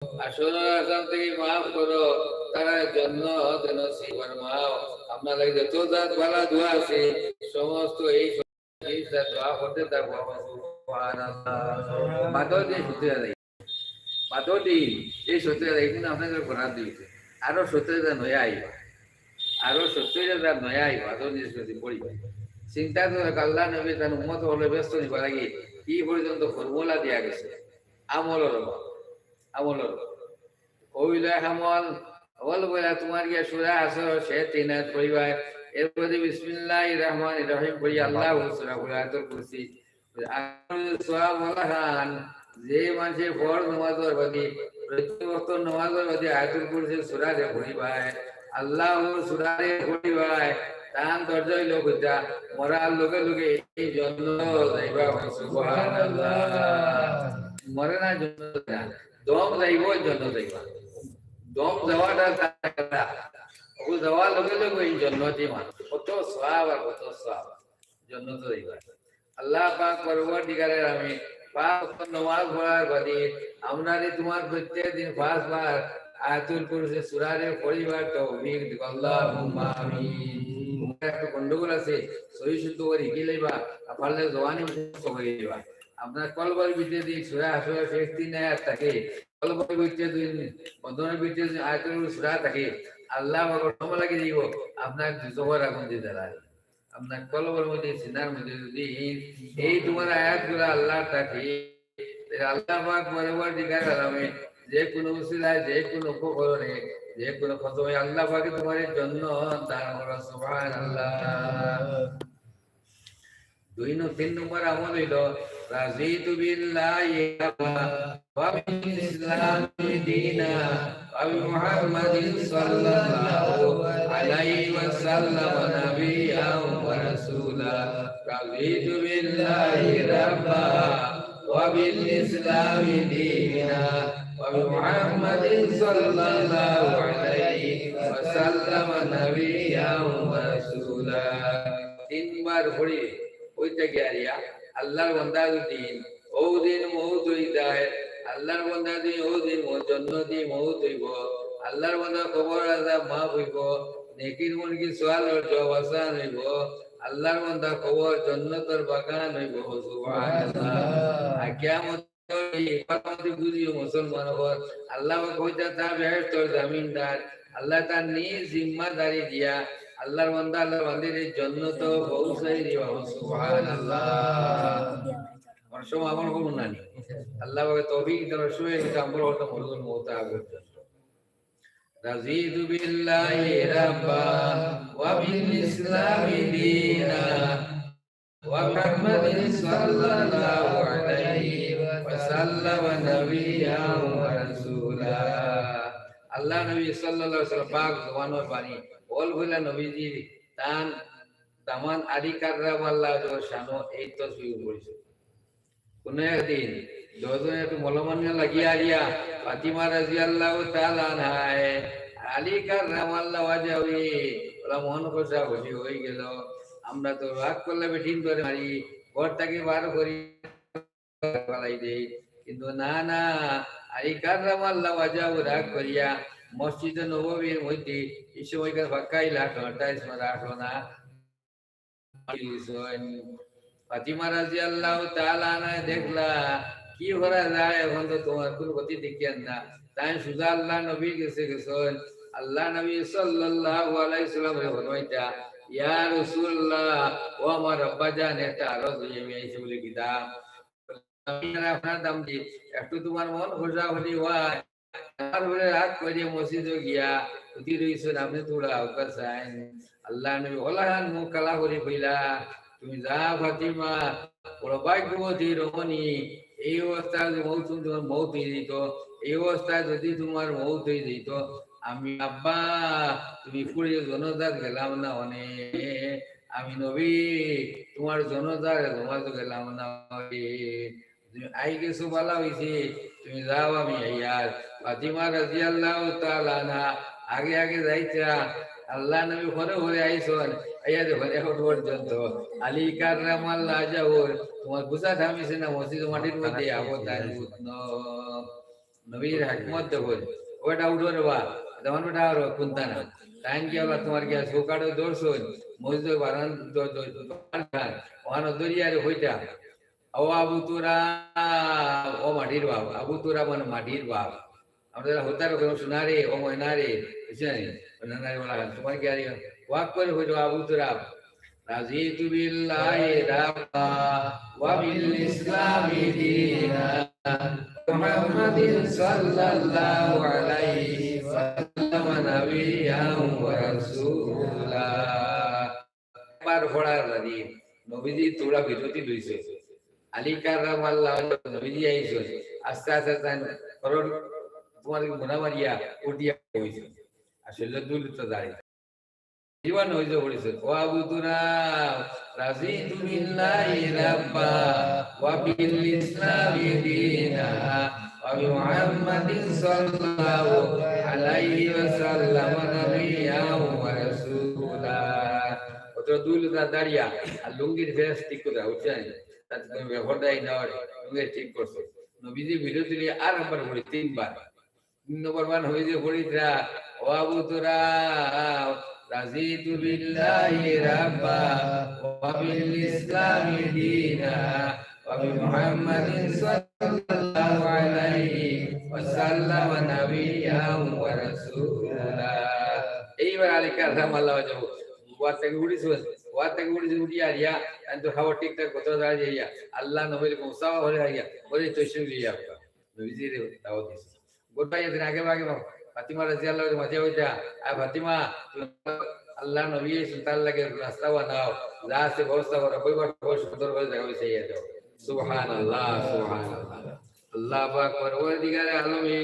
আসলে আসাম থেকে মাফ করো তারা জন্য যেন জীবন মাও আপনার লাগে যত দাঁত ভালা দোয়া আছে সমস্ত এই দোয়া করতে থাকবো বাদল দিয়ে শুতে যাই বাদল দিন এই সত্যি এইগুলো আপনাদের ঘোরার দিয়েছে আরো সত্যি নয়া আইবা আরো সত্যি নয়া আইবা বাদল দিয়ে পড়িবা চিন্তা করে আল্লাহ নবী তার উন্মত হলে ব্যস্ত নিবার আগে কি পর্যন্ত ফর্মুলা দেওয়া গেছে আমলের আমলের কইলা হামল বল বলে তোমার গিয়ে সুরা আসো সে তিনাত পরিবার এরপরে বিসমিল্লাহির রহমানির রহিম পড়ি আল্লাহ সুরা কুরাতুল কুরসি সওয়াব হলান যে মানুষে ফরজ নামাজের বাদী প্রত্যেক ওয়াক্ত নামাজের বাদী আয়াতুল কুরসি সূরা রে পড়িবায় আল্লাহ সূরা রে পড়িবায় তান দরজায় লোক যা মরার লগে লগে এই জন্য যাইবা সুবহানাল্লাহ মরে না জন্য দম যাইব জন্য যাইবা দম যাওয়াটা ও যাওয়ার লগে লগে এই জন্নতি মানুষ কত সওয়াব আর কত সওয়াব জন্নত যাইবা আল্লাহ পাক পরবর্তীকালের আমি পাঁচ নামাজ পড়ার বাদে আপনারে তোমার প্রত্যেক দিন পাঁচবার আয়াতুল কুরসি সূরা রে পড়িবার তৌফিক দিও আল্লাহুম্মা আমিন একটা গন্ডগোল আছে সহি শুদ্ধ করে কি লইবা পারলে জওয়ানি মুখস্থ করে দিবা আপনার কলবার ভিতরে দিয়ে সূরা আসলে শেষ দিন আয়াত থাকে কলবার ভিতরে দুই বন্ধনের ভিতরে আয়াতুল সূরা থাকে আল্লাহ পাক রহমত লাগি দিব আপনার জবর আগুন দিয়ে দাঁড়ায় আপনার কলবের মধ্যে সিনার মধ্যে যদি এই তোমার আয়াতগুলো আল্লাহ থাকে আল্লাহ পাক পরবর্তীকাল আলামে যে কোনো উসিলায় যে কোনো উপকরণে যে কোনো খতমে আল্লাহ পাকে তোমার জন্য দান করা সুবহানাল্লাহ দুই তিন নম্বর আমল হইল রাজিতু বিল্লাহি ওয়া বিল ইসলামি দীনা ওয়া বি মুহাম্মাদিন সাল্লাল্লাহু আলাইহি ওয়াসাল্লাম নাবিয়্যান ওয়া রাসূলা রাজিতু বিল্লাহি রাব্বা ওয়া বিল ইসলামি দীনা ওয়া বি মুহাম্মাদিন সাল্লাল্লাহু আলাইহি ওয়াসাল্লাম নাবিয়্যান ওয়া রাসূলা তিনবার পড়ি ওইটা গিয়া আল্লাহর বান্দা দিন ও দিন মৌত হইতায় আল্লাহর বান্দা দিন ও দিন জন্নতি মৌত হইব আল্লাহর বান্দা কবর আযাব মাফ হইব নেকির মুনকি সওয়ালের জবাব আসান হইব আল্লাহর বান্দা কবর জান্নাতের বাগান হইব সুবহানাল্লাহ কিয়ামত পাতাতে বুঝিও মুসলমান হওয়ার আল্লাহ কইতা তার বেহেশতের জমিনদার আল্লাহ তার নিজ জিম্মাদারি দিয়া আল্লাহর বান্দা আল্লাহর বান্দির জান্নাত পৌঁছাই দিবা সুবহানাল্লাহ বর্ষম আমল করুন না আল্লাহ পাক তৌফিক দেন শুয়ে এটা আমল হতো মরুল মুতাবিক রাজিতু বিল্লাহি রাব্বা ওয়া বিল ইসলামি দীনা ওয়া মুহাম্মাদিন সাল্লাল্লাহু আলাইহি ওয়াসাল্লাম নাবিয়্যান ওয়া রাসূলা আল্লাহ নবী সাল্লাল্লাহু আলাইহি ওয়াসাল্লাম পাক জবানের বাণী বল বলে নবীজি তান দামান আদি কাররামাল্লাহ জো শানো এই তসবিহ করেছে কোন একদিন দুজনে একটু মলমান্য লাগিয়া আলিয়া ফাতিমা রাদিয়াল্লাহু তাআলা আনহায় আলী কাররামাল্লাহ ওয়াজহি ওলা মন কষা বসি হয়ে গেল আমরা তো রাগ করলে বেঠিন করে মারি ঘর থেকে বার করি পালাই দেই কিন্তু না না আলী কাররামাল্লাহ ওয়াজহু রাগ করিয়া মসজিদে নববীর মধ্যে এই সময়কার ফাঁকাইলা ঘন্টা ইসমা রাখলো না ফাতিমা রাদিয়াল্লাহু তাআলা আনহা দেখলা কি করা যায় এখন তো তোমার কোনো গতি দেখিয়েন না তাই সুজা আল্লাহ নবী গেছে গেছেন আল্লাহ নবী সাল্লাল্লাহু আলাইহি সাল্লাম রে ফরমাইতা ইয়া রাসূলুল্লাহ ও আমার আব্বা জান এটা আরো দিয়ে আইছে বলে কিতাব আমি আপনার দাম দি একটু তোমার মন খোঁজা হলি হয় আর বলে রাত করে মসজিদে গিয়া উঠি রইছেন আপনি তোরা আওকাশ চাইন আল্লাহ নবী ওলাহান মুখ কালা করে কইলা তুমি যা ফাতিমা বড় ভাগ্যবতী রমণী এই অবস্থায় মৌত তোমার মৌত হয়ে যেত এই অবস্থায় যদি তোমার মৌত হয়ে যেত আমি আব্বা তুমি পুড়ে জনজাত গেলাম না অনেক আমি নবী তোমার জনজাত তোমার তো গেলাম না তুমি আই গেছো বলা হয়েছে তুমি যাও আমি আইয়ার ফাতিমা রাদিয়াল্লাহু তাআলা আনহা আগে আগে যাইতা আল্লাহ নবী ঘরে ঘরে আইসন আইয়া ঘরে এখন পর্যন্ত আলী কাররামাল্লাহ ওয়াজহু তোমার গুছা থামিছে না মসজিদ মাটির মধ্যে আবতার নবীর হিকমত দেখো ওটা উঠো রে বা যেমন ওটা আর কোনটা না টাইম কি হলো তোমার কি সুকাড়ো দর্শন মসজিদ বারান খান ওখানে দরিয়ারে হইতা ও আবু তুরা ও মাটির বাপ আবু তুরা মানে মাটির বাপ আমরা হতার কোনো শোনারে ও ময়নারে বুঝছেন নানারে বলা তোমার কি আর ওয়াক করে হইতো আবু তুরা রাজিতু বিল্লাহি রাব্বা ওয়া বিল ইসলামি দীনা মুহাম্মাদিন সাল্লাল্লাহু আলাইহি ওয়াসাল্লাম নাবিয়্যান ওয়া রাসূলা বার পড়ার লাগি নবীজি তোরা বিরতি লইছে আলী কারামাল্লাহ নবীজি আইছে আস্তে আস্তে তান করণ তোমার গুনামারিয়া উঠিয়া হইছে আসলে দুলতো দাঁড়িয়ে জীবন হইছে বলেছে ও আবু তুরা রাজিতু বিল্লাহি রাব্বা ওয়া বিল ইসলামি দীনা ওয়া বি মুহাম্মাদিন সাল্লাল্লাহু আলাইহি ওয়াসাল্লাম নাবিয়্যান ওয়া রাসূলা ওটা দুলতা দাঁড়িয়া আর লুঙ্গির ফেস ঠিক করে উঠছেন তাতে তুমি ব্যবহারটাই নেওয়ার লুঙ্গি ঠিক করছো নবীজি ভিডিও দিলে আর একবার বলি তিনবার নম্বর ওয়ান হয়েছে পড়িতরা ও আবু তুরা রাজিতু বিল্লাহি রাব্বা ওয়া বিল ইসলামি দীনা ওয়া বি মুহাম্মাদিন সাল্লাল্লাহু আলাইহি ওয়াসাল্লাম নাবিয়্যান ওয়া রাসূলা এইবার আলী কারামাল্লাহ ওয়াজহু ওয়া থেকে উড়িয়া রিয়া তো খাবার ঠিকঠাক কোথাও দাঁড়িয়ে যাইয়া আল্লাহ নবীর মুসাফা হলে আইয়া বলে তৈশিক লিয়া নবীজির দাওয়াত দিছে গোটাই দিন আগে ভাগে ফাতিমা রাদিয়াল্লাহু আনহা মাঝে হইতা আর ফাতিমা আল্লাহ নবী সুলতান লাগে রাস্তা বানাও যা আছে ব্যবস্থা করো কইবার সুন্দর করে জায়গা হইছে ইয়া দাও সুবহানাল্লাহ সুবহানাল্লাহ আল্লাহ পাক পরওয়ারদিগারে আলমী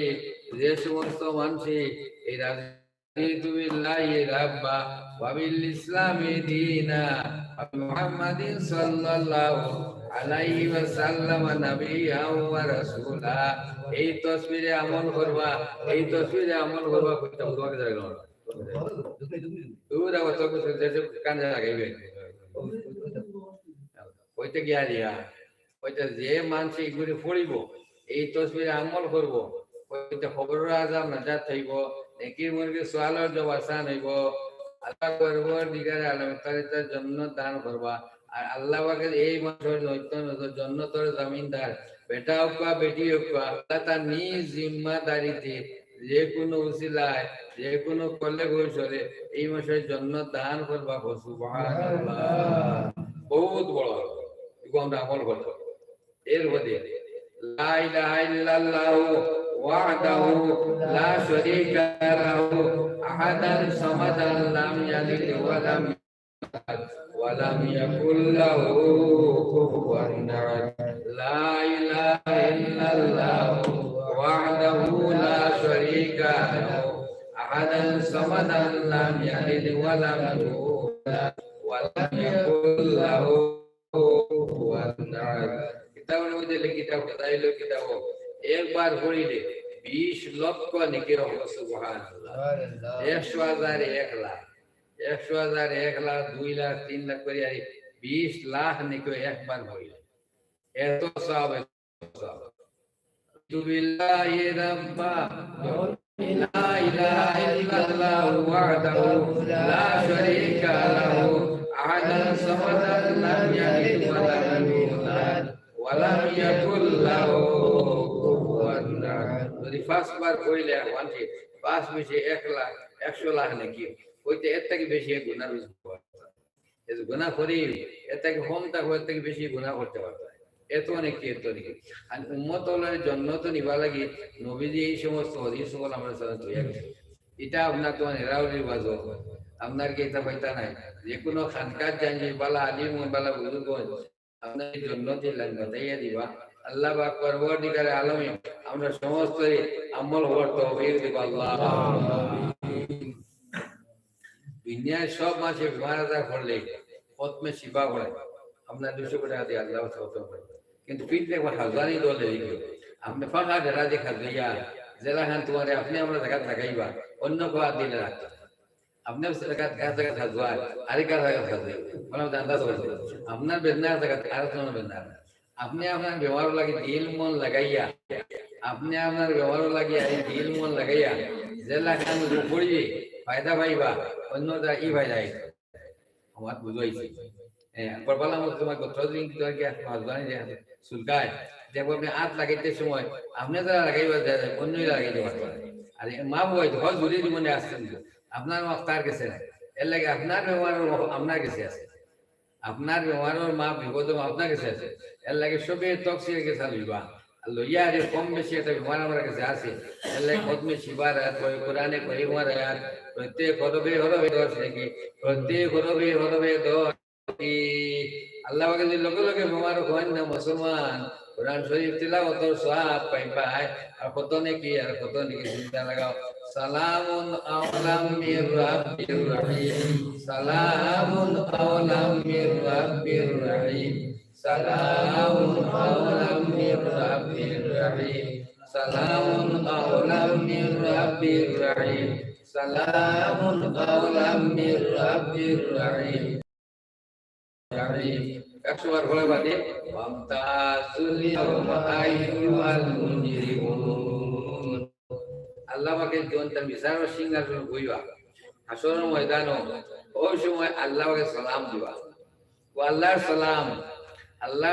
যে সমস্ত মানুষ এই রাজিতু বিল্লাহি রাব্বা ওয়া বিল ইসলামি দীনা মুহাম্মাদিন সাল্লাল্লাহু আলাইহি ওয়াসাল্লাম নাবিয়্যান ওয়া রাসূলা এই তাসবিরে আমল করবা কইতা তোমাকে জায়গা না ওরা কত কিছু দেশে কানে লাগাইবে কইতে গিয়া দিয়া কইতে যে মানুষ এগুলি পড়িব এই তাসবিরে আমল করব কইতে খবরের আযাব নাজাত হইব নেকির মুরগি সওয়ালের জবাব আসান হইব আল্লাহ পরওয়ারদিগারে আলম তার জান্নাত দান করবা আর আল্লাহ পাকের এই মানুষের জান্নাতের জমিনদার বেটা হোক বা বেটি হোক আল্লাহ তার নিজ জিম্মাদারিতে যে কোনো উসিলায় যে কোনো কলে কৌশলে এই মাসের জান্নাত দান করবা সুবহানাল্লাহ বহুত বড় এগুলো আমরা আমল করব এর মধ্যে লা ইলাহা ইল্লাল্লাহু ওয়াহদাহু লা শারীকা লাহু আহাদান সামাদান লাম ইয়ালিদ ওয়া লাম ইউলাদ ওয়া লাম ইয়াকুল লাহু কুফুওয়ান আহাদ লা ইলাহা ইল্লাল্লাহু ওয়াহদাহু লা শারীকা লাহু আহাদান সামাদান লাম ইয়ালিদ ওয়া লাম ইউলাদ ওয়া লাম ইয়াকুল লাহু কুফুওয়ান আহাদ কিতাবের মধ্যে লিখিত দাইলো কিতাব একবার পড়িলে 20 লক্ষ নেকি হবে সুবহানাল্লাহ 100,000 1 লাখ 100,000 1 লাখ 2 লাখ 3 লাখ করে 20 লাখ নেকি একবার হইলে এত সওয়াব তু বিল্লাহি রাব্বা লা ইলাহা ইল্লাল্লাহু ওয়াহদাহু লা শারীকা লাহু আহাদান সামাদান লাম ইয়ালিদ ওয়া লাম ইউলাদ ওয়া লাম ইয়াকুল লাহু কুফুওয়ান আহাদ যদি ফার্স্ট বার কইলে ওয়ানটি পাঁচ বেশি 1 লাখ 100 লাখ নাকি কইতে এর থেকে বেশি গুনাহ এই গুনাহ করি এর থেকে কম থাকবে এর থেকে বেশি গুনাহ করতে পারবে এত নাকি আর উম্মত হলের জন্য তো নিবা লাগি নবীজি এই সমস্ত হাদিস সকল আমরা সাথে তৈরি করেছে এটা আপনার তোমার হেরাউলির বাজো আপনার কি এটা পাইতা নাই যে কোনো খানকার জানি বালা আলিম বালা বুজুর্গ আপনার জন্য দিলেন বাতাইয়া দিবা আল্লাহ পাক পরওয়ারদিগারে আলমী আমরা সমস্ত আমল হওয়ার তৌফিক দিব আল্লাহ দুনিয়ায় সব মাসে মারা করলে প্রথমে শিবা পড়ে আপনার 200 টাকা দিয়ে আল্লাহ করে কিন্তু ফিরতে একবার হাজারই দলে আপনি ফাঁকা ঢেলা দেখা দিয়া জেলা খান তোমার আপনি আমরা জায়গা থাকাইবা অন্য কোয়া দিলে রাখতে আপনি জায়গা থাকবা আরেকা জায়গা থাকবে আন্দাজ করছে আপনার বেদনার জায়গা আর কোনো বেদনা আপনি আপনার ব্যবহার লাগে দিল মন লাগাইয়া আপনি আপনার ব্যবহার লাগিয়া এই দিল মন লাগাইয়া যে লাগান পড়িয়ে ফায়দা পাইবা অন্যটা ই ফায়দা আমার বুঝাইছি পরবাল আমার তোমার গোত্রদিন হাজবানি সুলকায় দেখবো আপনি হাত লাগাইতে সময় আপনি যারা লাগাইবা অন্যই লাগাইতে পারবেন আর মা বই ঘর জুড়ে জীবনে আসছেন আপনার মাপ তার গেছে না এর লাগে আপনার ব্যবহার আপনার কাছে আছে আপনার ব্যবহারের মাপ বিপদ আপনার কাছে আছে এর লাগে সবে তকসির গেছে লইবা লইয়া আরে কম বেশি একটা ব্যবহার আমার কাছে আছে এর লাগে কদমে শিবার আয়াত কোরআনে করিমার আয়াত প্রত্যেক হরবে দোষ নাকি প্রত্যেক হরবে দোষ আল্লাহ পাকে যদি লগে লগে ব্যবহার করেন না মুসলমান কোরআন শরীফ তিলাওয়াতের সওয়াব পাই আর কত নাকি চিন্তা লাগাও সালামুন আওলাম মির রাব্বির রহিম সালামুন আওলাম মির রাব্বির রহিম সালামুন আওলাম মির রাব্বির রহিম সালামুন আওলাম মির রাব্বির রহিম সালামুন আওলাম মির রাব্বির রহিম একশোবার ভয় বাদে আল্লাহ পাকে যখন তার বিচার সিংহাসন বইবা হাসর ময়দান ওই সময় আল্লাহ পাকে সালাম দিবা ও আল্লাহর সালাম আল্লাহ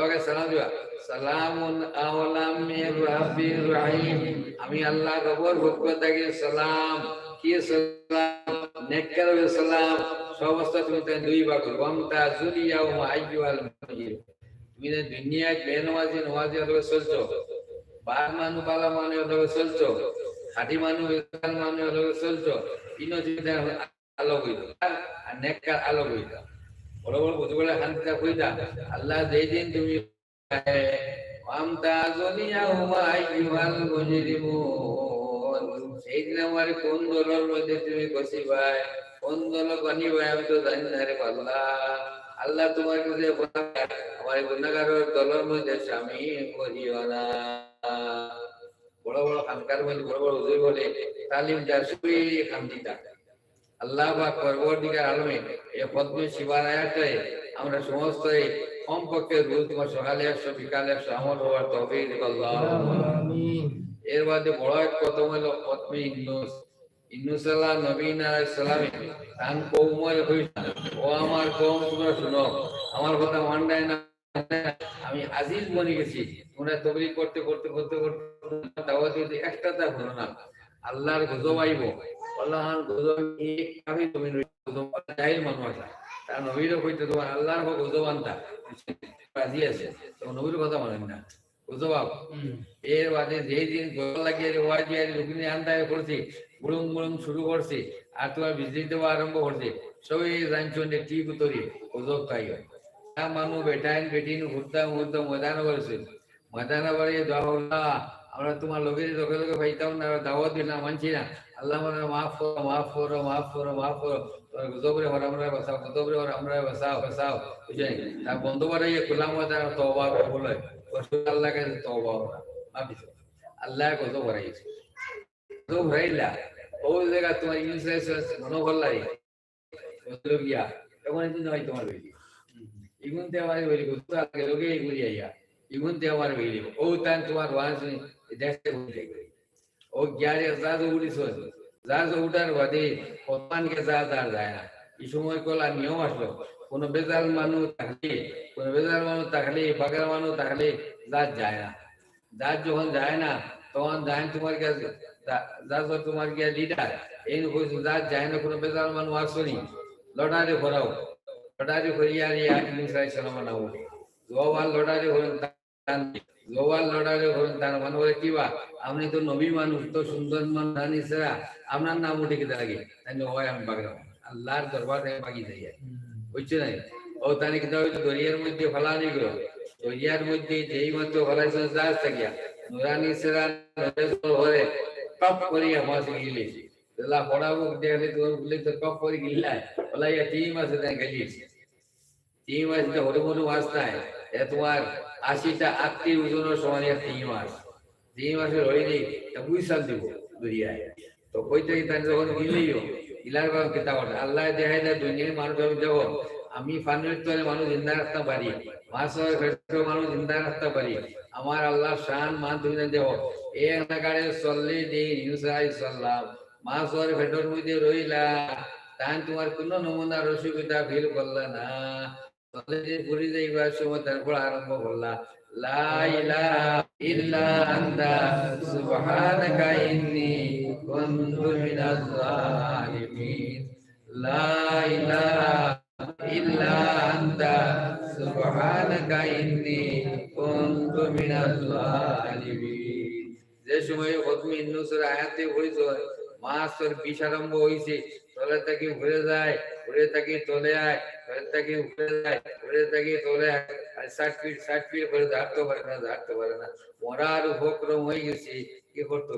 পাকে সালাম দিবা সালামুন আওলাম মির রাব্বির রহিম আমি আল্লাহ রব্বুর পক্ষ থেকে সালাম কি সালাম নেককার সালাম সমস্ত তুমি দুই ভাগ ওয়ামতা জুলিয়া ওয়া আইয়ুল মুজির তুমি দুনিয়ায় বেনওয়াজি নওয়াজি হয়ে চলছো বার মানু বালা মানে হয়ে চলছো খাঁটি মানু বেকার মানে হয়ে চলছো ইনো যেটা আলো হইতো আর নেককার আলো হইতো বড় বড় বুঝবলে শান্তিটা হইতা আল্লাহ যেই দিন তুমি ওয়ামতা জুলিয়া ওয়া আইয়ুল মুজিরিমুন সেই দিন আমার কোন দলের মধ্যে তুমি কষিবাই কোন দল বানিয়ে আমি তো জানি না রে আল্লাহ তোমার কাছে আমার গুণাগারের দলের মধ্যে স্বামী করিও না বড় বড় খানকার মধ্যে বড় বড় হুজুর বলে তালিম যার সবই খান্তিতা আল্লাহ বা পরবর্তীকার আলমে এই পদ্মে শিবার আয়াতে আমরা সমস্ত কমপক্ষে রোজ তোমার সকালে 100 বিকালে 100 আমল হওয়ার তৌফিক আল্লাহ এর বাদে বড় এক প্রথম হলো পদ্মে ইন্নুসাল্লাহ নবীন আলাইহিস সালামে তান কওমের কইতা ও আমার কওম তোমরা শুনো আমার কথা মানডাই না আমি আজিজ বনে গেছি তোমরা তবলিগ করতে দাওয়াত দিতে একটাটা হলো না আল্লাহর গজব আইব আল্লাহর গজব এক কাবে তুমি গজব জাহিল মানুষ তার নবীরও কইতে তোমার আল্লাহর গজব আনতা রাজি আছে তো নবীর কথা মানেন না গজব এর বাদে যেই দিন গজব লাগিয়ে ওয়াজি আর রুকনি আন্দায় করছি বুড়ুং শুরু করছে আর তোমার বিজলি দেওয়া আরম্ভ করছে সবাই জানছেন যে ঠিক উত্তরি গজব তাই হয় মানুষ বেটিন ঘুরতাম ময়দান করেছে ময়দান বাড়িয়ে দাওয়া আমরা তোমার লোকের লোকে পাইতাম না দাওয়াত দিলাম মানছি না আল্লাহ মাফ করো তোমার গজবরে হর আমরা বসাও গজবরে হর আমরা বসাও বুঝলেন তার বন্ধু বাড়িয়ে খোলা ময়দান তওবা বলে আল্লাহকে তওবা মাফি আল্লাহ গজব ভরাইছে গজব ভরাইলা ও জায়গা তোমার ইনফ্লুয়েন্স মনোবল লাগে গিয়া তখন দিন হয় তোমার বেশি ইগুনতে আমার বেরি গুতো আগে লোকে এগুলি আইয়া ইগুনতে আমার বেরি ও তান তোমার ওয়াজ দেখতে বলতে ও গ্যারে জাজো উড়িছ জাজো উঠার বাদে কোরবানকে জাজ আর যায় না এই সময় কলা নিয়ম আসলো কোন বেজাল মানুষ থাকলে বাগের মানুষ থাকলে জাজ যায় না জাজ যখন যায় না তখন যায় তোমার কাছে জাজ তোমার গিয়া লিডার এই কইছো জাজ যায় না কোনো বেজাল মানুষ আসনি লড়ারে ভরাও লড়ারে ভরিয়া ইনসাই সালাম নাও জওয়াল লড়ারে ভরেন তার মানে বলে কিবা আপনি তো নবী মানুষ তো সুন্দর মানুষ জানিসরা আপনার নাম উঠে কি লাগে তাই হয় আমি বাগরা আল্লাহর দরবারে বাগি যাই বুঝছে না ও তানি কি দরিয়ার মধ্যে ফলানি গো দরিয়ার মধ্যে যেই মাত্র ফলাইছে জাহাজ থাকিয়া নুরানি সেরা ধরে টপ করিয়া মাছ গিলেছি লা বড়া মুখ দেখলে তো বলে তো টপ করে গিল্লায় বলা ইয়া টিম আছে তাই গলিয়েছি টিম আছে হরে মনে আসতায় এ তোমার 80টা 80 ওজনের সমান এক তিন মাসের হয়নি বুঝাল দিব দরিয়ায় তো কইতে তার যখন গিলিও ইলার বাবা কিতাব আল্লাহ দেখাই দেয় দুনিয়ার মানুষ আমি দেখো আমি ফানের তলে মানুষ জিন্দা রাখতে পারি মাছের মানুষ জিন্দা রাখতে পারি আমার আল্লাহ শান মান তুমি না দেও এই এলাকারে 40 দিন ইউসা আলাইহিস সালাম মাছর ভেতর মধ্যে রইলা তাই তোমার কোনো নমুনার অসুবিধা ফিল করলা না কলেজে ঘুরে যাইবার সময় তারপর আরম্ভ করলা লা ইলাহা ইল্লা আনতা সুবহানাকা ইন্নী কুনতু মিনাজ জালিমিন লা ইলাহা ইল্লা আনতা সুবহানাকা ইন্নী কুনতু মিনাজ জালিমিন। যে সময় খতমে ইন্নুসের আয়াতে হইছ মাসের বিষ আরম্ভ হইছে তলে থেকে ঘুরে যায় ঘুরে থেকে চলে আয় ঘুরে থেকে ঘুরে যায় ঘুরে থেকে চলে আয় আর 60 ফিট করে ঝাড়তে পারে না মরার উপক্রম হয়ে গেছে কি করতো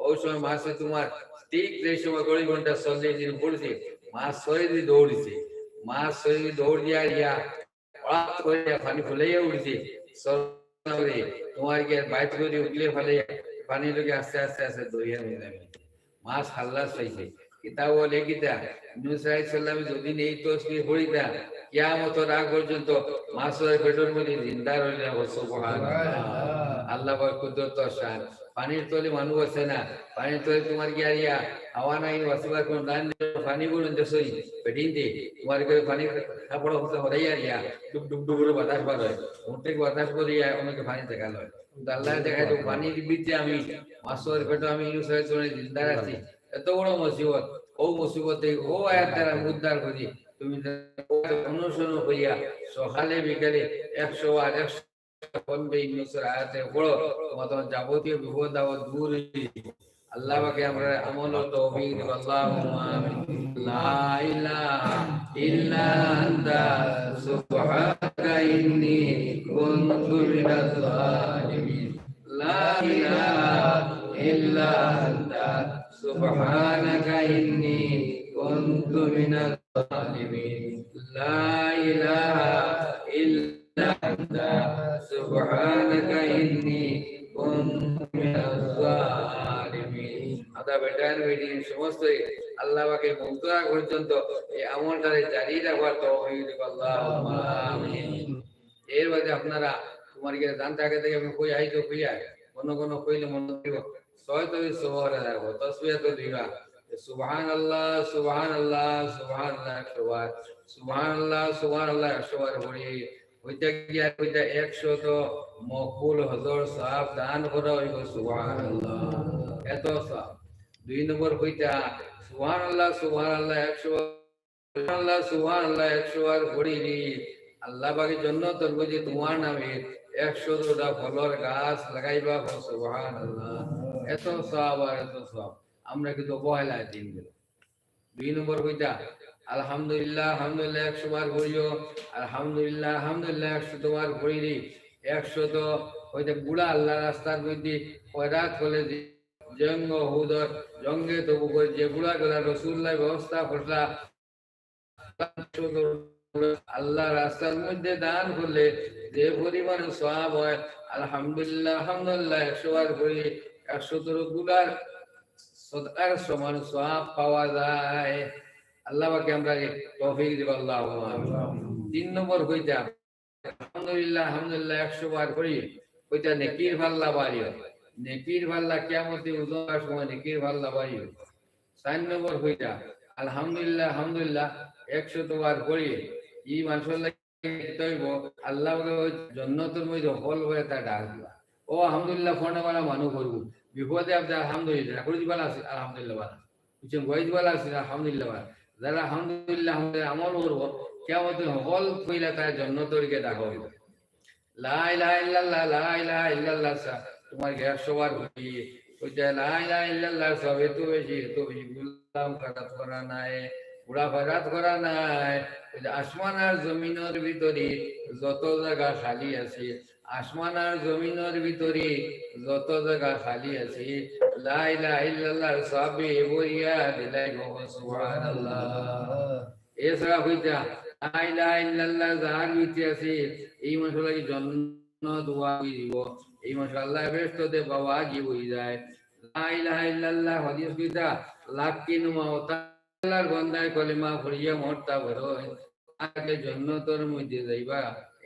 ওই সময় মাসে তোমার ঠিক যে সময় 2 ঘন্টা 40 দিন পড়ছে মাছ 6 দিন দৌড়ছে মাছ 6 দিন দৌড় দিয়া হঠাৎ করে পানি ফুলাইয়া উঠছে তোমার কি বাইট করে উঠলে ফেলে পানি লোকে আস্তে আস্তে আস্তে দরিয়ার মধ্যে মাছ হাল্লাস পাইছে কিতাব বলে কিতা নূহ আলাইহিস সালাম যদি এই তসবিহ পড়িতা কিয়ামতের আগ পর্যন্ত মাছের পেটের মধ্যে জিন্দা রইলা সুবহানাল্লাহ আল্লাহ পাক কুদরত শান পানির তলে মানুষ আছে না পানির তলে তোমার কি আরিয়া হাওয়া নাই ওয়াসিবার কোন দান পানি বলুন দেশই পেটিন দে তোমার কি পানি কাপড় হতে হরাই আরিয়া ডুব ডুব ডুব করে বাতাস বার হয় উঠতে বাতাস করিয়া আমাকে পানি দেখালো আল্লাহ দেখায় তো পানির বিচে আমি মাছের পেটে আমি ইউজ হয়ে জিন্দা আছি এত বড় মুসিবত ও মুসিবতে ও আয়াত দ্বারা উদ্ধার করি তুমি অনুসরণ করিয়া সকালে বিকালে 100 আর 100 পড়বে ইউনুসের আয়াতে পড়ো তোমার যাবতীয় বিপদ আপদ দূর আল্লাহ পাকে আমরা আমল ও তৌফিক দিন আল্লাহুম্মা আমিন লা ইলাহা ইল্লা আনতা সুবহানাকা ইন্নী কুনতু মিনাজ জালিমিন লা ইলাহা ইল্লা আনতা সুবহানাকা ইন্নী কুনতু মিনাজ জালিমিন লা ইলাহা ইল্লা আনতা সুবহানাকা ইন্নী কুনতু মিনাজ জালিমিন আদা বেটার বেটিন সমস্ত আল্লাহ পাকে মুক্তা পর্যন্ত এই আমলটারে জারি রাখার তৌফিক দিন আল্লাহুম্মা আমিন। এর বাদে আপনারা তোমার কি জানতে আগে থেকে আমি কই আইতো কইয়া কোন কইলে মনে দিব ছয়তো সুবহান রাখো তাসবিহ তো দিবা সুবহানাল্লাহ সুবহানাল্লাহ সুবহানাল্লাহ একবার সুবহানাল্লাহ একবার পড়ি ওইটা গিয়া ওইটা 100 তো মকবুল হজর সাহেব দান করা হইব সুবহানাল্লাহ এত সব 2 নম্বর কইটা সুবহানাল্লাহ 100 সুবহানাল্লাহ 100 বার পড়িনি আল্লাহ পাকের জন্য তোর বুঝি তোমার নামে 100টা ফলের গাছ লাগাইবা সুবহানাল্লাহ এত সব আর এত সব আমরা কিন্তু অবহেলায় দিন গেল 2 নম্বর কইটা আলহামদুলিল্লাহ 100 বার পড়িও আলহামদুলিল্লাহ 100 বার পড়িনি 100 তো ওইটা বুড়া আল্লাহ রাস্তার মধ্যে পয়রাত হলে জঙ্গে তবু যে বুড়া গুলা রাসূলুল্লাহ ব্যবস্থা করলা আল্লাহ রাস্তার মধ্যে দান করলে যে পরিমাণ সওয়াব হয় আলহামদুলিল্লাহ 100 বার পড়ি 100 গুলার সদকার সমান সওয়াব পাওয়া যায় আল্লাহ পাকে আমরা তৌফিক দিব আল্লাহুম্মা আমিন। 3 নম্বর কইতা আলহামদুলিল্লাহ 100 বার পড়ি কইতা নেকির পাল্লা বাড়িও নেকির পাল্লা কিয়ামতে উজোর সময় নেকির পাল্লা বাড়িও 4 নম্বর কইতা আলহামদুলিল্লাহ 100 বার পড়ি ই মানুষের লাগি আল্লাহ জান্নাতের মধ্যে হল হয়ে তা ডাক দিবা ও আলহামদুলিল্লাহ ফোন वाला মানু করব বিপদে আপনি আলহামদুলিল্লাহ করি দিবা আছে আলহামদুলিল্লাহ বালা কিছু গই দিবা আছে আলহামদুলিল্লাহ বালা যারা আলহামদুলিল্লাহ আমল করব কিয়ামতে হল কইলা তা জান্নাতের কে ডাক হইব লা ইলাহা ইল্লাল্লাহ তোমার 100 বার হই ওইটা লা ইলাহা ইল্লাল্লাহ সব এত বেশি গুলাম কাটাত করা নাই পুরা ফরাত করা নাই আসমান আর জমিনের ভিতরে যত জায়গা খালি আছে আসমান আর জমিনের ভিতরে যত জায়গা খালি আছে লা ইলাহা ইল্লাল্লাহ সবে বইয়া দিলাই সুবহানাল্লাহ এছাড়া হইতা লা ইলাহা ইল্লাল্লাহ যার ভিতরে আছে এই মানুষের জন্য দোয়া দিব এই মানুষ আল্লাহ বেহেশতে বাবা কি হই যায় লা ইলাহা ইল্লাল্লাহ হাদিস কইতা লাকিন মাওতা আল্লাহর বান্দায় কলিমা পড়িয়া মরতা বড় আগে জান্নাতের মধ্যে যাইবা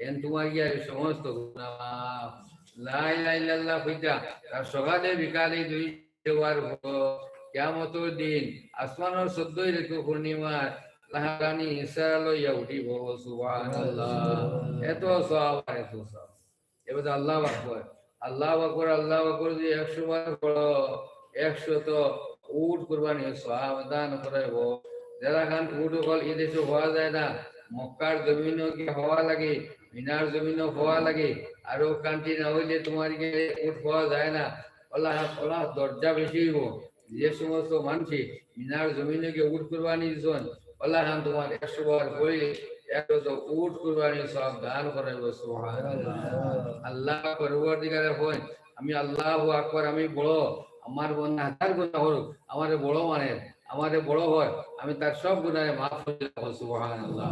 এন তোমার কি সমস্ত গুনাহ লা ইলাহা ইল্লাল্লাহ কইতা আর সকালে বিকালে দুই দেওয়ার কিয়ামতের দিন আসমানের 14 রেখো পূর্ণিমার লাহারানি ইসা লইয়া উঠিব সুবহানাল্লাহ এত সওয়াব এত সওয়াব এবার আল্লাহু আকবার আল্লাহু আকবার আল্লাহু আকবার যে 100 বার পড়ো 100 তো উট কুরবানি সওয়াব দান করাইব যারা খান উট কল এই দেশে হওয়া যায় না মক্কার জমিনও কি হওয়া লাগে মিনার জমিনও হওয়া লাগে আর ও কান্ট্রি না হইলে তোমার গিয়ে উট পাওয়া যায় না আল্লাহ আল্লাহ দরজা বেশি হইব যে সমস্ত মানুষই মিনার জমিনে গিয়ে উট কুরবানি দিছেন আল্লাহ খান তোমার 100 বার কইলে 100 উট কুরবানি সব দান করাইব সুবহানাল্লাহ আল্লাহ পরবর্তীকালে হয় আমি আল্লাহু আকবার আমি বড় আমার বোন হাজার গুনাহ হোক আমারে বড় মানে আমারে বড় হয় আমি তার সব গুনাহ মাফ করে দেব সুবহানাল্লাহ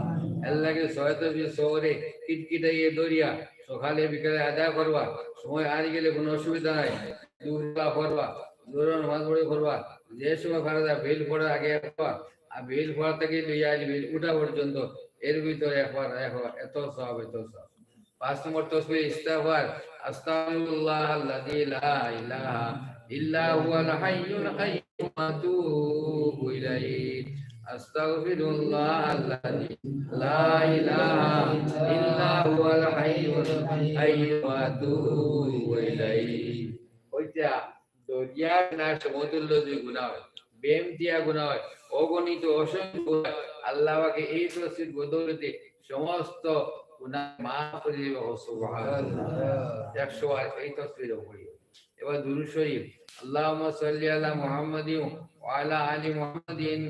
আল্লাহকে সহায়তা শহরে কিটকিটাইয়ে দরিয়া সকালে বিকালে আদায় করবা সময় হারিয়ে গেলে কোনো অসুবিধা নাই দুলা করবা দূরন নামাজ পড়ে করবা যে সময় ভালো যায় বেল পড়ার আগে একবার আর বেল পড়া থেকে লইয়া বেল উঠা পর্যন্ত এর ভিতরে একবার এত সব এত সব 5 নম্বর তসবিহ ইস্তিগফার আস্তাগফিরুল্লাহ আল্লাযী লা ইলাহা ইল্লা হুয়াল হাইয়ুল কাইয়্যুম আতুবু ইলাইহি আস্তাগফিরুল্লাহ আল্লাযী লা ইলাহা ইল্লা হুয়াল হাইয়ুল কাইয়্যুম আতুবু ইলাইহি ওইটা দরিয়া না সমুদ্র যে গুনাহ বেম দিয়া গুনাহ অগণিত অসংখ্য গুনাহ আল্লাহ পাকে এই তসবিহ বদৌলতে সমস্ত গুনাহ মাফ করে দিবে সুবহানাল্লাহ 100 বার এই তসবিহ পড়ি এবার দুরূদ শরীফ আল্লাহুম্মা সাল্লি আলা মুহাম্মাদিন ওয়া আলা আলি মুহাম্মাদিন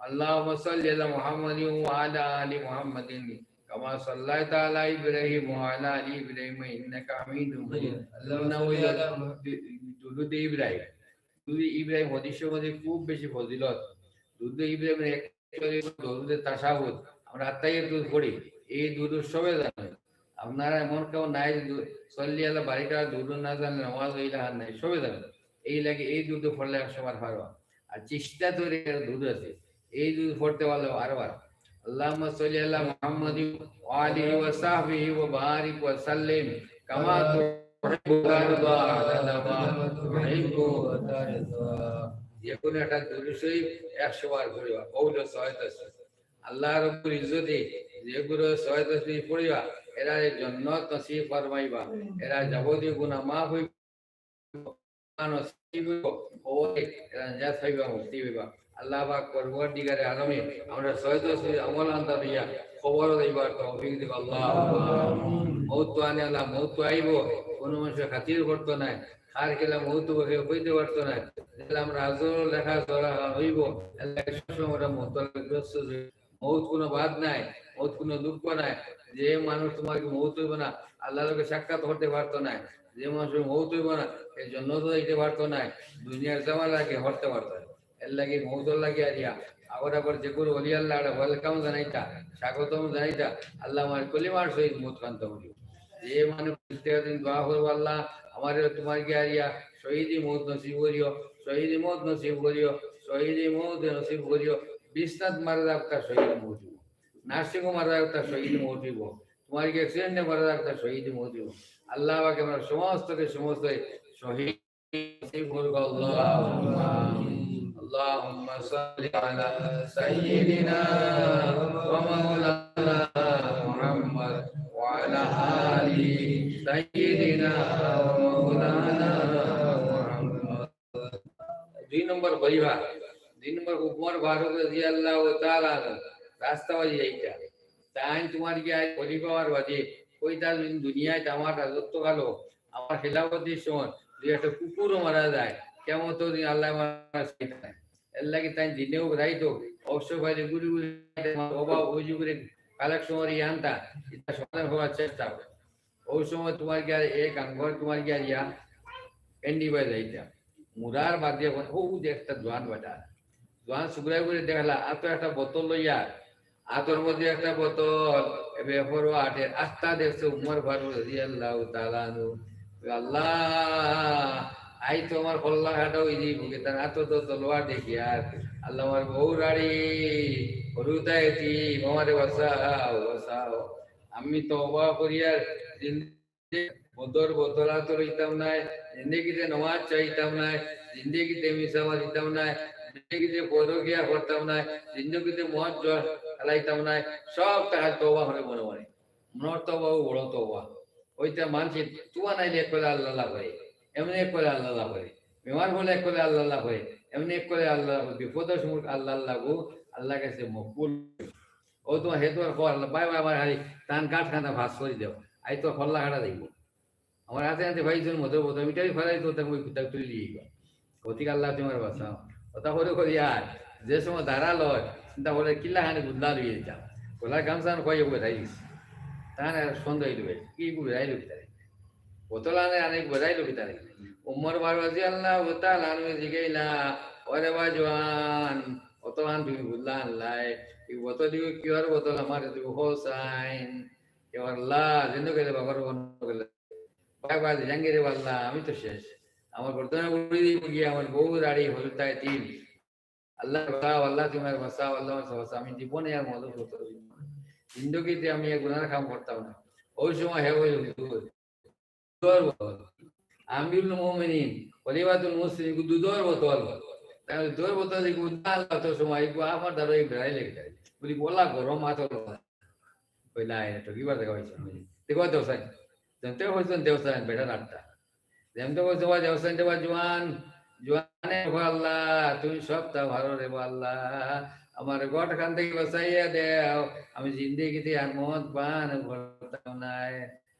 আল্লাহুম্মা সাল্লি আলা মুহাম্মাদিন ওয়া আলা আলি মুহাম্মাদিন কামা সাল্লাইতা আলা ইব্রাহিম ওয়া আলা আলি ইব্রাহিম ইন্নাকা হামিদুম মাজিদ আল্লাহুম্মা দুরূদ ইব্রাহিম দুরূদ ইব্রাহিম হাদিসের মধ্যে খুব বেশি ফজিলত দুরূদ ইব্রাহিমের একচুয়ালি দুরূদে তাশাহুদ আমরা আত্তাহিয়াতুল পড়ি এই দুরূদ সবে জানেন আপনারা এমন কেউ নাই সল্লি আলা বারিকা দুরূদ না জানেন নামাজ হইলা আর নাই সবে জানেন এই লাগে এই দুরূদ পড়লে 100 বার পারবা আর চেষ্টা করে দুরূদ আছে এই দুরূদ পড়তে পারলে আরবার আল্লাহুম্মা সাল্লি আলা মুহাম্মাদিন ওয়া আলিহি ওয়া সাহবিহি ওয়া বারিক ওয়া সাল্লিম কামা তুহিব্বু ওয়া তারদা তুহিব্বু ওয়া তারদা যখন একটা দুরূদ শরীফ 100 বার পড়বা কওলে সহায়তা আল্লাহ রাব্বুল ইজ্জতে যেগুলো সহায়তা শরীফ পড়িবা এরা জান্নাত নসিব ফরমাইবা এরা যাবতীয় গুনাহ মাফ হইব নসিব ওই এরা জাত হইবা মুক্তি হইবা আল্লাহ পাক পরবর্তীকারে আলমে আমরা সহায়তা শরীফ আমল আনতা দিয়া খবর দিবার তৌফিক দিব আল্লাহুম্মা মউত আনে আল্লাহ মউত আইব কোন মানুষের খাতির করতে নাই খার খেলা মউত বকে কইতে পারতো না তাহলে আমরা আজর লেখা চলা হইব আল্লাহ সবসময় আমরা মুতলাগ্রস্ত মউত কোনো বাদ নাই মউত কোনো দুঃখ নাই যে মানুষ তোমাকে মউত হইব না আল্লাহর লগে সাক্ষাৎ করতে পারতো না যে মানুষের মউত হইব না এই জন্য তো দিতে পারতো না দুনিয়ার জামা লাগে হরতে পারতো এর লাগে মউতর লাগে আরিয়া আবার যে কোনো ওলি আল্লাহ ওয়েলকাম জানাইতা স্বাগতম জানাইতা আল্লাহ আমার কলিমার সহিত মউত কান্ত হইব যে মানুষ প্রত্যেকদিন দোয়া করবো আল্লাহ আমাদের তোমার কি আরিয়া শহীদি মউত নসিব করিও শহীদি মউত নসিব করিও শহীদি মউত নসিব করিও বিশ্বনাথ মারা একটা শহীদ মৌজুব নার্সিং মারা একটা শহীদ মৌজুব তোমার কি অ্যাক্সিডেন্টে মারা একটা শহীদ মৌজুব আল্লাহ পাক আমরা সমস্তকে সমস্ত শহীদ নসিব করুক اللهم صل على سيدنا ومولانا محمد وعلى آل سيدنا ومولانا محمد 2 নম্বর পরিবার 2 নম্বর উমর ফারুক রাদিয়াল্লাহু তাআলা রাস্তাবাজি এইটা তাই তোমার কি আজ পরিবার বাজে কইতা দুনিয়ায় আমার রাজত্ব কালো আমার খেলাফতের সময় যে একটা কুকুরও মারা যায় কেমন তো আল্লাহ মারা শিখায় এর লাগে তাই দিনেও রাইতো অবশ্য ভাই গুলি গুলি অভাব অভিযোগের কালেকশন আনতা এটা সমাধান হওয়ার চেষ্টা করে ওই সময় তোমার কি আর এক আঙ্গর তোমার কি আর ইয়া এন্ডি বাই যাইতা মুরার বাদ দিয়ে ও একটা জোয়ান বাটা জোয়ান সুগ্রাই করে দেখলা আর তো একটা বোতল লইয়া আতর মধ্যে একটা বোতল এবার আটের আস্তা দেখছে উমর ফারুক রাদিয়াল্লাহু তাআলা আল্লাহ আই তো আমার কল্লা ঘাটা ওই যে বুকে তার এত তো তলোয়ার দেখি আর আল্লাহ আমার বউ রাড়ি হরুতাইতি আমারে বাসাও বাসাও আমি তো অবাক করিয়ার মদর বোতলা তো লইতাম নাই, জিন্দগিতে নমাজ চাইতাম নাই, জিন্দগিতে মিসামা দিতাম নাই, জিন্দগিতে পরকিয়া করতাম নাই, জিন্দগিতে মদ জল খেলাইতাম নাই, সব টাকা তওবা হলে মনে মনে মনের তওবা বড় তওবা। ওইটা মানছি তুয়া নাইলে এক করে আল্লাহ করে, এমনি এক করে আল্লাহ করে, বেমার হলে এক করে আল্লাহ করে, এমনি এক করে আল্লাহ, বিপদের সময় আল্লাহ লাগু, আল্লাহ কাছে মকবুল। ও তোমার হেতু আর বাই বাই আমার হারি টান কাঠ খানা ভাস করে দেও, আই তো ফল্লা কাটা দেখব আমার হাতে হাতে ভাইজন মতো বোধ মিটাই ফেলাই তো তাকে ওই কুত্তা তুলে নিয়ে গেল গতিকে আল্লাহ তোমার বাঁচাও কথা করে করি আর যে সময় দাঁড়া লয় চিন্তা করে কিল্লা খানে গুদ্দা লইয়ে দিতাম গোলার গামছান কয়ে বোঝাই দিস তাহলে সন্দেহ হইল কি বোঝাইল ভিতরে বোতলানে অনেক বোঝাইল ভিতরে উমর বারবাজি আল্লাহ ওতাল আনবে জিগাইলা ওরে বাজওয়ান বোতলান তুমি বুঝলা আল্লাহ এই বোতল দিও কি আর বোতল আমার দিব হোসাইন কে আল্লাহ জিন্দু গেলে বাবার গেলে বাজ জাঙ্গি রে আল্লাহ আমি তো শেষ আমার বর্তমানে উড়ি দিব গিয়ে আমার বউ দাড়ি হলুদায় তিল আল্লাহ বাঁচাও আল্লাহ তোমার বাঁচাও আল্লাহ বাঁচাও আমি জীবনে আর মদত করতে জিন্দগিতে আমি গুনার কাম করতাম না ওই সময় হে ওই আমিরুল মুমিনিন খলিফাতুল মুসলিম দুধর বোতল তাহলে দুধর বোতল দিকে আল্লাহ তো সময় আমার দ্বারা বেড়াই লেগে যায় বলি বলা গরম মাথা কইলা এটা কি বার দেখা হয়েছে দেখো দেবসান জানতে হয়েছেন দেবসান বেটার আটটা যেমন বলছো দেবসান দেবা জোয়ান জোয়ানে আল্লাহ তুমি সবটা ভালো রে আল্লাহ আমার গট খান থেকে বাঁচাইয়া দেও আমি জিন্দেগিতে আর মদ পান করতাম নাই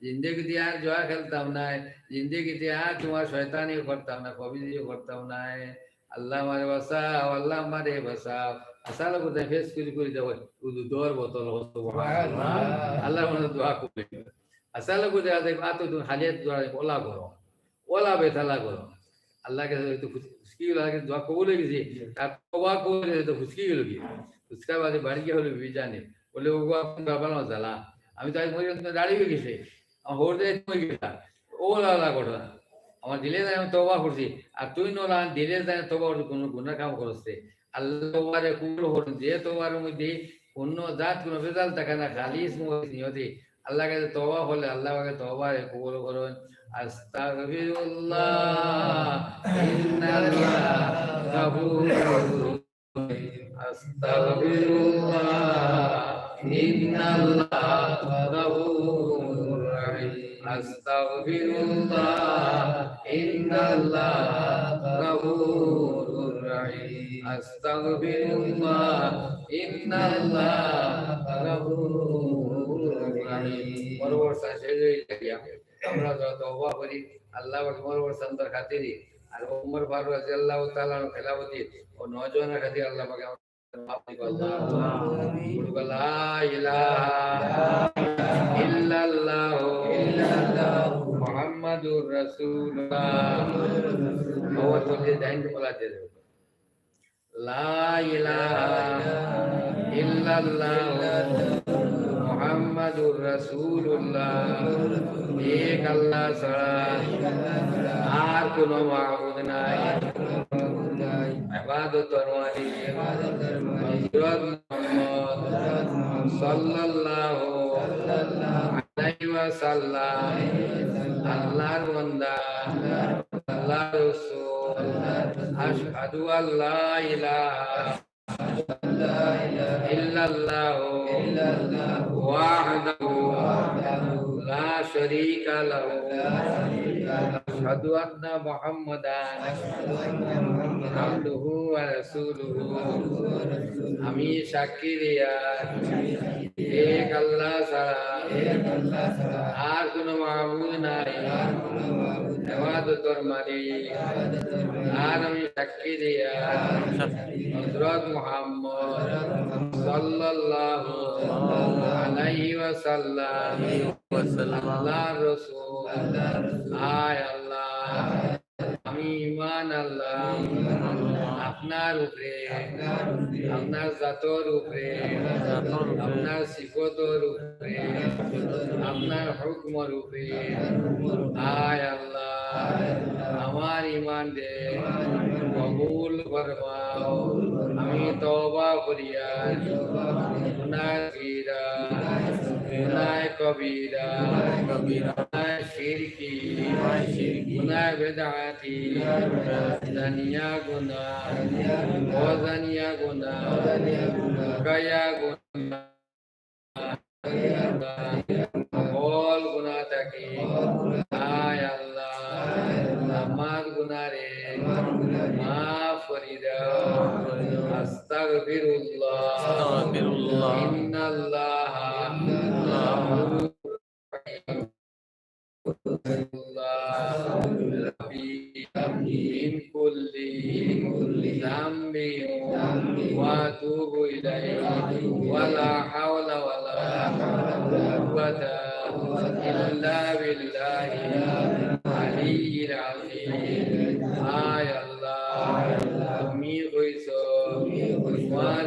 জিন্দেগিতে আর জোয়া খেলতাম নাই জিন্দেগিতে আর তোমার শয়তানি করতাম না কবিজিও করতাম নাই আল্লাহ আমারে বাঁচাও আল্লাহ আমারে বাঁচাও আসালা কোথায় ফেস করে দেবো দোয়ার বোতল আল্লাহ মনে দোয়া করবে আসালা কোথায় আতো তুমি হালিয়াত দোয়া ওলা করো ওলা বেতালা করো আল্লাহকে তো ফুসকি লাগে দোয়া কবুল হয়ে গেছে আর তওবা করে তো ফুসকি গেল কি ফুসকা বাদে বাড়ি গিয়ে হলো বিজানে বলে ও আপনি বাবা না জ্বালা আমি তো আজ মরে দাঁড়িয়ে গেছে আমার হোর দেয় তুমি গেলা ও লালা ঘটনা আমার দিলে যায় আমি তওবা করছি আর তুই নোলা দিলে যায় তওবা করছি কোনো গুনাহ কাম করছে আল্লাহ তওবারে কবুল করুন যে তওবার মধ্যে অন্য জাত কোনো বেজাল থাকে না খালিস নিয়তি আল্লাহ কাছে তওবা হলে আল্লাহ পাকে তওবারে কবুল করুন আস্তাগফিরুল্লাহ ইন্নাল্লাহ গাফুরুর আস্তাগফিরুল্লাহ ইন্নাল্লাহ গাফুরুর রহিম আস্তাগফিরুল্লাহ ইন্নাল্লাহ গাফুরুর রহিম আস্তাগফিরুল্লাহ ইন্নাল্লাহ গাফুরুর রহিম বরাবর সাজে লাগিয়া আমরা তওবা করি আল্লাহ আকবার সন্তর খাতিরে আর উমর ফারুক রাদিয়াল্লাহু তাআলা খেলাফতি ও নওজওয়ানের খাতিরে আল্লাহ পাক মাফ করে আল্লাহ লা ইলাহা ইল্লাল্লাহ মুহাম্মাদুর রাসূলুল্লাহ ওয়া তুলি দাইন বলা যায় লা ইলাহা ইল্লাল্লাহ মুহাম্মাদুর রাসূলুল্লাহ এক আল্লাহ ছাড়া আর কোনো মাবুদ নাই ইবাদতের মালিক হযরত মুহাম্মদ সাল্লাল্লাহু আলাইহি ওয়াসাল্লাম আল্লাহর বান্দা আল্লাহর রাসূল আশহাদু আল্লা ইলাহা ইল্লাল্লাহ ওয়াহদাহু লা শারীকা লাহু আশহাদু আন্না মুহাম্মাদান আবদুহু ওয়া রাসূলুহু আমি সাক্ষী দিয়া এক আল্লাহ ছাড়া আর কোনো মাবুদ নাই ইবাদতের মালিক আর আমি সাক্ষী দিয়া হযরত মুহাম্মদ সাল্লাল্লাহু আলাইহি ওয়াসাল্লাম আল্লাহর রাসূল আয় আল্লাহ আমি ঈমান আল্লাহ আপনার উপরে আপনার জাতর উপরে আপনার সিফাতের উপরে আপনার হুকমের উপরে আয় আল্লাহ আমার ঈমান দে কবুল ফরমাও আমি তওবা করিয়া গুনাহ কিরা গুনাহ কবিরা গুনাহ শিরকি গুনাহ বিদআতি জানিয়া গুনাহ অজানিয়া গুনাহ কায়া গুনাহ all গুনাহ থাকে আয় আল্লাহ আমার গুনারে মাফ করে দাও আস্তাগফিরুল্লাহ ইন্নাল্লাহ من كل ذنب واتوب اليه ولا حول ولا قوه الا بالله العلي العظيم آي الله তুমি কইছো তোমার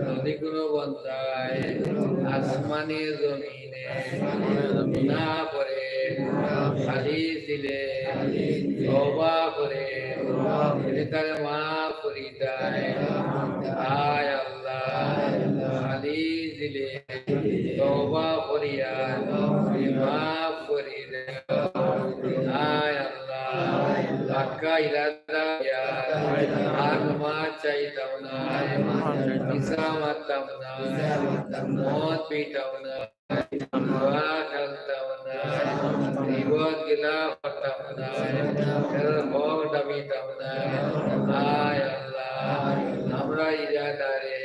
নদীগুলো বন্ধায় আসমানে জমিনে না করে খালি দিলে তওবা করে এটাকে মাফ করি দেয় আয় আল্লাহ খালি দিলে তওবা করিয়া মাফ করি দেয় আয় আল্লাহ পাক্কা ইরাদা আর মা চাইতাম না ইসা মারতাম না মদ পিতাম না দোয়া খেলতাম না বিপদ গিলা করতাম না ভোগ দাবিতাম না আয় আল্লাহ আমরা ইরাদারে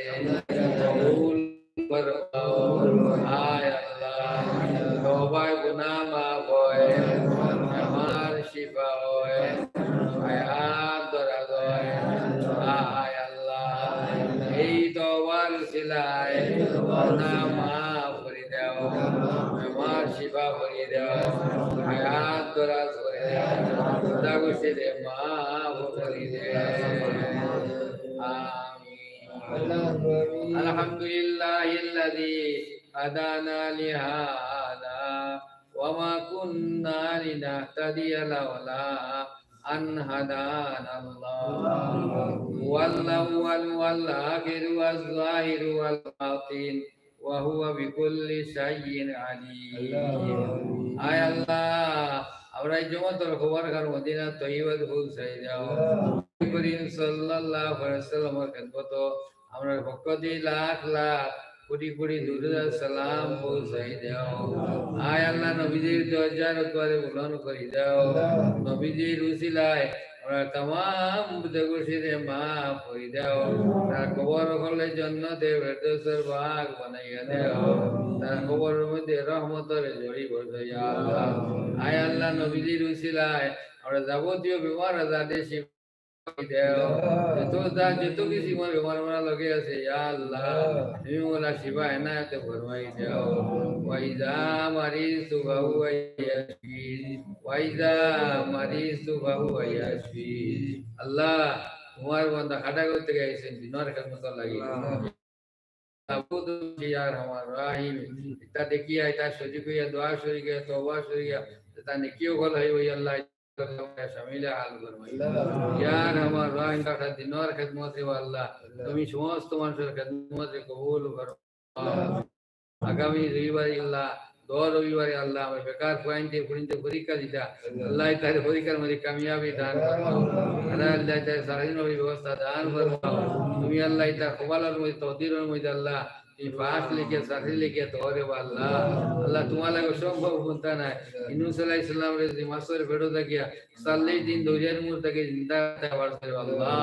কবুল ফরমাও আয় আল্লাহ তওবায় গুনাহ মাফ হয় আমার শিফা হয় হায়াত দরাজ হয় আয় আল্লাহ এই তওবার উসিলায় গুনাহ মাফ করে দাও আমার শিফা করে দাও হায়াত দরাজ করে দাও খোদা গুসিলে মাফ করে দাও আমিন আলহামদুলিল্লাহিল্লাযী হাদানা লিহাদা وما كنا لنهتدي لولا أن هدانا الله والأول والآخر والظاهر والباطن وهو بكل شيء عليم آي الله আমরা জমাতর খবর খান মদিনা তৈয়বাদ পৌঁছাই যাও করিম সাল্লাল্লাহু আলাইহি ওয়াসাল্লামের খেদমত আমরা পক্ষ দিয়ে লাখ লাখ কোটি কোটি দুরুদ সালাম পৌঁছাই দাও আয় আল্লাহ নবীজির দরজার করে বুলন করে দাও নবীজির উসিলায় আমরা तमाम গুনাহগুলোকে মাফ করে দাও তার কবর হলে জান্নাতে ফেরদৌসের বাগ বানাইয়া দাও তার কবরের মধ্যে রহমতের ঝড়ি বর্ষাইয়া ইয়া আল্লাহ আয় আল্লাহ নবীজির উসিলায় আমরা যাবতীয় বিমার আজাদে যত কিছু বেমার লগে আছে ইয়া আল্লাহ তুমি মোলা শিবা এনায়েত ফরমাই দাও ওয়াইদা মারিসু বাহু ইয়াশফি ওয়াইদা মারিসু বাহু ইয়াশফি আল্লাহ তোমার বান্দা খাটা করতে গেছেন দিনের খেদমত লাগি আবুদ ইয়ার আমার রাহিম তা দেখিয়া তা সজি কইয়া দোয়া সরি গিয়া তওবা সরি গিয়া তা নেকিও গল হই ওই আল্লাহ শামিল হাল ফরমাই ইয়া আমার রাহিম তা দিনের খেদমতে আল্লাহ তুমি সমস্ত মানুষের খেদমতে কবুল করো আগামী রবিবারে আল্লাহ রবিবারে আল্লাহ আমার বেকার পয়েন্টে পরীক্ষা দিতা আল্লাহ তার পরীক্ষার মধ্যে কামিয়াবি দান ফরমাও আল্লাহ তার সারাদিন ব্যবস্থা দান ফরমাও তুমি আল্লাহ তার কপালের মধ্যে তকদীরের মধ্যে আল্লাহ এই পাস লিখে সাথে লিখে তোরে আল্লাহ আল্লাহ তোমার লাগে সম্ভব কোনটা নাই ইনুস আলাইহিস সালাম রে মাসের বেড়ো থাকিয়া 40 দিন দরিয়ার মুর থেকে জিন্দা হওয়ার আল্লাহ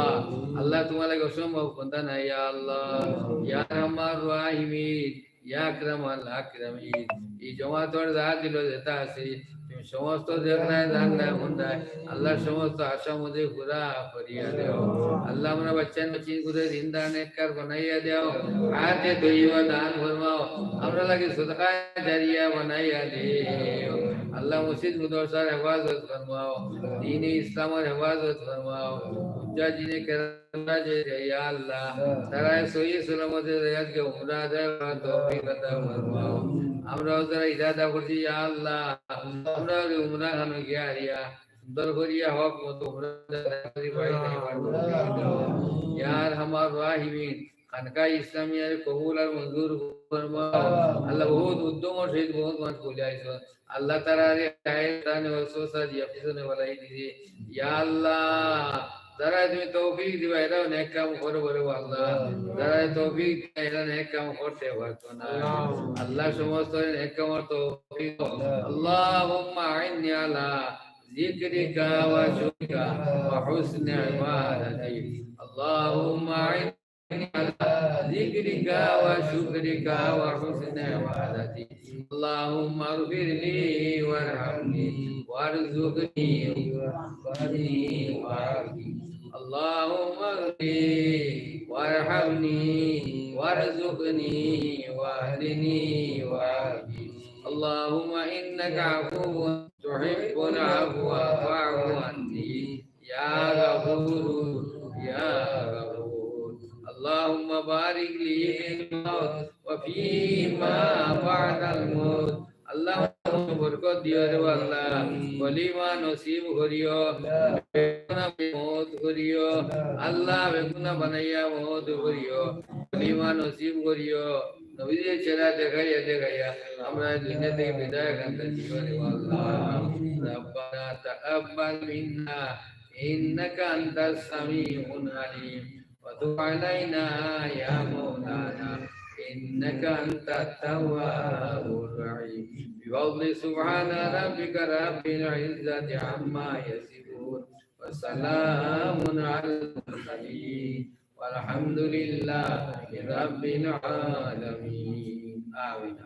আল্লাহ তোমার লাগে সম্ভব কোনটা নাই ইয়া আল্লাহ ইয়া রহমান রাহিমিন ইয়া আকরামাল আকরামিন এই জমাতর যা দিল যেটা আছে তুমি সমস্ত দেখনায় জান্নায় মুন্দায় আল্লাহ সমস্ত আশা মধ্যে পুরা করিয়া দাও আল্লাহ আমরা বাচ্চান বাচ্চিন করে জিন্দা নেককার বানাইয়া দাও হাতে তৈবা দান ফরমাও আমরা লাগে সদকা জারিয়া বানাইয়া দেও আল্লাহ মসজিদ মুদরসার হেফাজত ফরমাও দ্বীন ইসলামের হেফাজত ফরমাও উজ্জা জিনে কেরামা যে ইয়া আল্লাহ তারা সহি সালামতে রিয়াজকে উমরা আদায় করার তৌফিক আতা ফরমাও আমরা যারা ইরাদা করছি ইয়া আল্লাহ আমরা উমরা খানো গিয়া রিয়া সুন্দর করিয়া হক মতো উমরা করি ভাই ইয়া আরহামার রাহিমিন খানকা ইসলামিয়ার কবুল আর মঞ্জুর ফরমাও আল্লাহ বহুত উদ্যম ও শহীদ বহুত মানুষ বলে আইছো আল্লাহ তারা রে আয়তানে ওসওসা দিয়া পিছনে বলাই দিছে ইয়া আল্লাহ যারা তুমি তৌফিক দিবা এরা নেক কাম করো বলে আল্লাহ যারা তৌফিক এরা নেক কাম করতে পারতো না আল্লাহ সমস্ত নেক কামের তৌফিক আল্লাহুম্মা আইন্নি আলা যিকরিকা ওয়া শুকরিকা ওয়া হুসনি ইবাদাতিক আল্লাহুম্মা আইন্নি على ذكرك وشكرك وحسن عبادتك اللهم اغفر لي وارحمني وارزقني واهدني وعافني اللهم اغفر لي وارحمني وارزقني واهدني وعافني اللهم انك عفو تحب العفو فاعف عني يا غفور يا غفور اللهم بارك لي في الموت وفيما بعد الموت اللهم بركت দিও রে আল্লাহ কলিমা নসিব করিও বেগুনা মওত করিও আল্লাহ বেগুনা বানাইয়া মওত করিও কলিমা নসিব করিও নবীর চেহারা দেখাইয়া দেখাইয়া আমরা দুনিয়া থেকে বিদায় করতে দিও রে আল্লাহ রব্বানা তাকাব্বাল মিন্না ইন্নাকা আনতাস সামিউল আলিম وتب علينا يا مولانا إنك أنت التواب الرحيم بفضل سبحان ربك رب العزة عما يصفون وسلام على المرسلين والحمد لله رب العالمين آمين